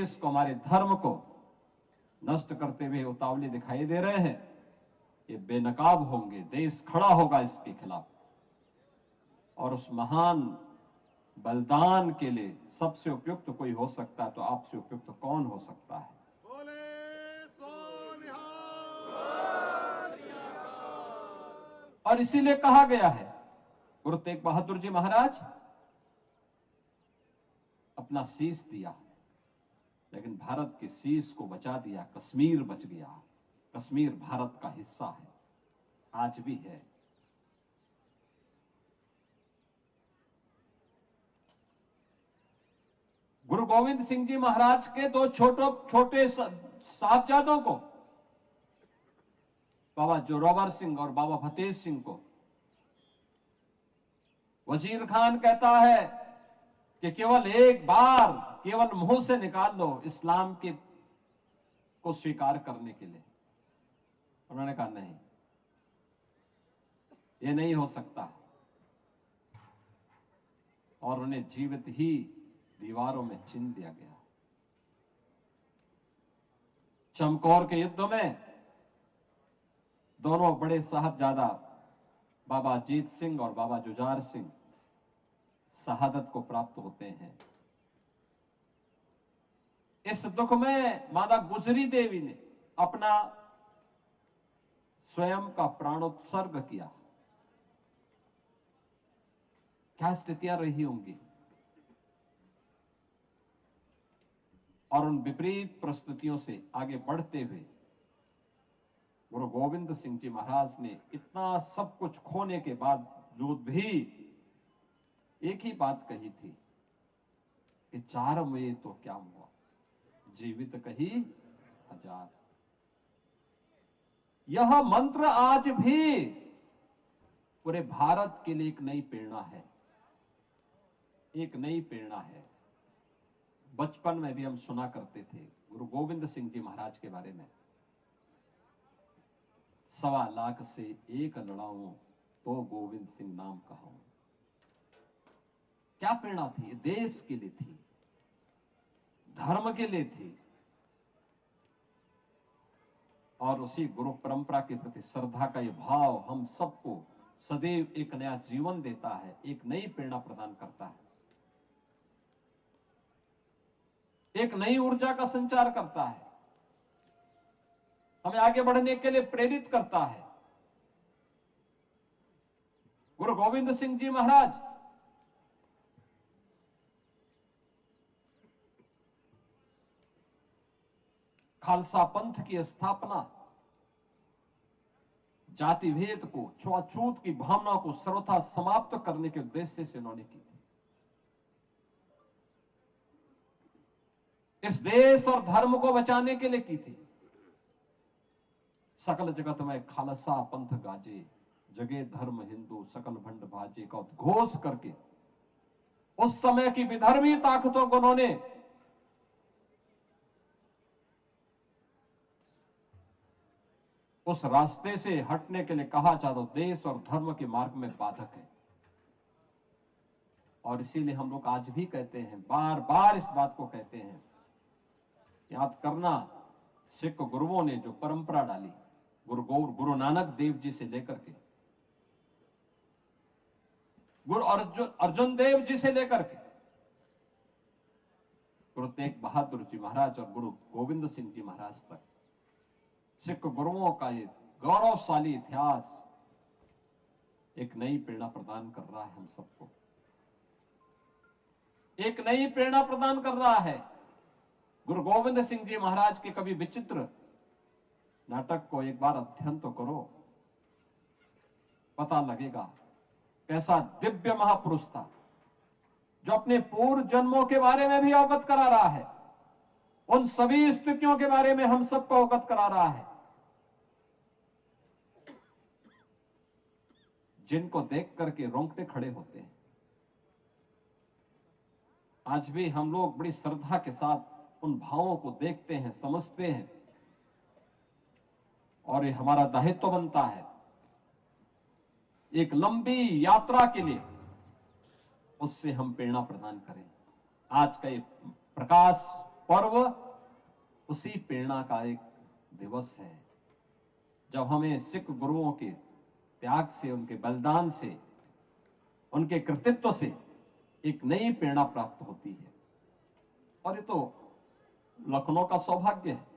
देश को, हमारे धर्म को नष्ट करते हुए उतावले दिखाई दे रहे हैं, ये बेनकाब होंगे। देश खड़ा होगा इसके खिलाफ। और उस महान बलिदान के लिए सबसे उपयुक्त कोई हो सकता है तो आपसे उपयुक्त कौन हो सकता है? और इसीलिए कहा गया है, गुरु तेग बहादुर जी महाराज अपना शीश दिया, लेकिन भारत के शीश को बचा दिया। कश्मीर बच गया। कश्मीर भारत का हिस्सा है, आज भी है। गुरु गोविंद सिंह जी महाराज के दो छोटे साहबजादों को, बाबा जोरावर सिंह और बाबा फतेह सिंह को, वजीर खान कहता है कि केवल एक बार, केवल मुंह से निकाल लो इस्लाम के को स्वीकार करने के लिए। उन्होंने कहा नहीं, ये नहीं हो सकता, और उन्हें जीवित ही दीवारों में चिन दिया गया। चमकौर के युद्ध में दोनों बड़े साहबजादा बाबा अजीत सिंह और बाबा जुझार सिंह शहादत को प्राप्त होते हैं। इस दुख में माता गुजरी देवी ने अपना स्वयं का प्राणोत्सर्ग किया। क्या स्थितियां रही होंगी, और उन विपरीत परिस्थितियों से आगे बढ़ते हुए गुरु गोविंद सिंह जी महाराज ने इतना सब कुछ खोने के बावजूद भी एक ही बात कही थी कि 4 हुए तो क्या हुआ, जीवित कही 1000। यह मंत्र आज भी पूरे भारत के लिए एक नई प्रेरणा है, एक नई प्रेरणा है। बचपन में भी हम सुना करते थे गुरु गोविंद सिंह जी महाराज के बारे में, 1.25 लाख से एक लड़ाऊं तो गोविंद सिंह नाम कहूं। क्या प्रेरणा थी? देश के लिए थी, धर्म के लिए थी, और उसी गुरु परंपरा के प्रति श्रद्धा का ये भाव हम सबको सदैव एक नया जीवन देता है, एक नई प्रेरणा प्रदान करता है, एक नई ऊर्जा का संचार करता है, हमें आगे बढ़ने के लिए प्रेरित करता है। गुरु गोविंद सिंह जी महाराज खालसा पंथ की स्थापना, जाति भेद को, छुआछूत की भावना को सर्वथा समाप्त करने के उद्देश्य से उन्होंने की थी। इस देश और धर्म को बचाने के लिए की थी। सकल जगत में खालसा पंथ गाजे, जगे धर्म हिंदू सकल भंड भाजे का उद्घोष करके उस समय की विधर्मी ताकतों को उन्होंने उस रास्ते से हटने के लिए कहा, चाहे देश और धर्म के मार्ग में बाधक है। और इसीलिए हम लोग आज भी कहते हैं, बार बार इस बात को कहते हैं, याद करना सिख गुरुओं ने जो परंपरा डाली, गुरु नानक देव जी से लेकर के गुरु अर्जुन देव जी से लेकर के गुरु तेग बहादुर जी महाराज और गुरु गोविंद सिंह जी महाराज तक, सिख गुरुओं का ये गौरवशाली इतिहास एक नई प्रेरणा प्रदान कर रहा है हम सबको, एक नई प्रेरणा प्रदान कर रहा है। गुरु गोविंद सिंह जी महाराज के कभी विचित्र नाटक को एक बार अध्ययन तो करो, पता लगेगा कैसा दिव्य महापुरुष था, जो अपने पूर्व जन्मों के बारे में भी अवगत करा रहा है, उन सभी स्थितियों के बारे में हम सबको अवगत करा रहा है, जिनको देख करके रोंगटे खड़े होते हैं। आज भी हम लोग बड़ी श्रद्धा के साथ उन भावों को देखते हैं, समझते हैं, और ये हमारा दायित्व बनता है एक लंबी यात्रा के लिए उससे हम प्रेरणा प्रदान करें। आज का ये प्रकाश पर्व उसी प्रेरणा का एक दिवस है, जब हमें सिख गुरुओं के त्याग से, उनके बलिदान से, उनके कृतित्व से एक नई प्रेरणा प्राप्त होती है। और ये तो लखनऊ का सौभाग्य है